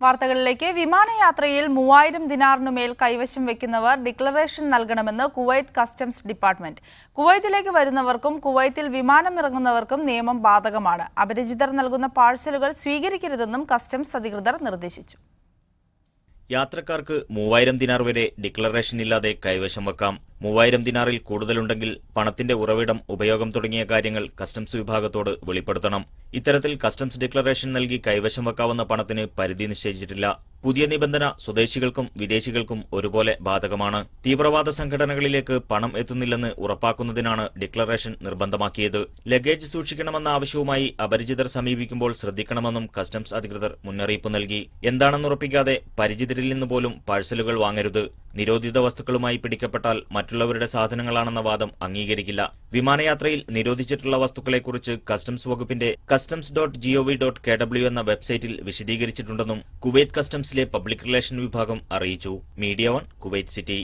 വാർത്തകളിലേക്ക് വിമാനയാത്രയിൽ 3000 ദിനാറിനുമേൽ കൈവശം വെക്കുന്നവർ ഡിക്ലറേഷൻ നൽകണമെന്ന് കുവൈത്ത് കസ്റ്റംസ് ഡിപ്പാർട്ട്മെന്റ്. കുവൈത്തിലേക്ക് വരുന്നവർക്കും കുവൈത്തിൽ വിമാനമിറങ്ങുന്നവർക്കും നിയമം ബാധകമാണ്. അപരിചിതർ നൽകുന്ന പാഴ്സലുകൾ സ്വീകരിക്കരുതെന്നും കസ്റ്റംസ് അധികൃതർ നിർദ്ദേശിച്ചു. യാത്രക്കാർക്ക് 3000 ദിനാർ വരെ ഡിക്ലറേഷൻ ഇല്ലാതെ കൈവശം വെക്കാം. 3000 ദിനാറിൽ കൂടുതലുണ്ടെങ്കിൽ പണത്തിന്റെ ഉറവിടം, ഉപയോഗം തുടങ്ങിയ കാര്യങ്ങൾ കസ്റ്റംസ് വിഭാഗത്തോട് വെളിപ്പെടുത്തണം. ഇത്തരത്തിൽ കസ്റ്റംസ് ഡിക്ലറേഷൻ നൽകി കൈവശം വെക്കാവുന്ന പണത്തിന് പരിധി നിശ്ചയിച്ചിട്ടില്ല. പുതിയ നിബന്ധന സ്വദേശികൾക്കും വിദേശികൾക്കും ഒരുപോലെ ബാധകമാണ്. തീവ്രവാദ സംഘടനകളിലേക്ക് പണം എത്തുന്നില്ലെന്ന് ഉറപ്പാക്കുന്നതിനാണ് ഡിക്ലറേഷൻ നിർബന്ധമാക്കിയത്. ലഗേജ് സൂക്ഷിക്കണമെന്ന ആവശ്യവുമായി അപരിചിതർ സമീപിക്കുമ്പോൾ ശ്രദ്ധിക്കണമെന്നും കസ്റ്റംസ് അധികൃതർ മുന്നറിയിപ്പ് നൽകി. എന്താണെന്നുറപ്പിക്കാതെ പരിചിതരിൽ നിന്ന് പോലും പാഴ്സലുകൾ വാങ്ങരുത്. നിരോധിത വസ്തുക്കളുമായി പിടിക്കപ്പെട്ടാൽ മറ്റുള്ളവരുടെ സാധനങ്ങളാണെന്ന വാദം അംഗീകരിക്കില്ല. വിമാനയാത്രയിൽ നിരോധിച്ചിട്ടുള്ള വസ്തുക്കളെക്കുറിച്ച് കസ്റ്റംസ് വകുപ്പിന്റെ customs.gov.kw എന്ന വെബ്സൈറ്റിൽ വിശദീകരിച്ചിട്ടുണ്ടെന്നും കുവൈത്ത് കസ്റ്റംസിലെ പബ്ലിക് റിലേഷൻ വിഭാഗം അറിയിച്ചു. Media 1 Kuwait city.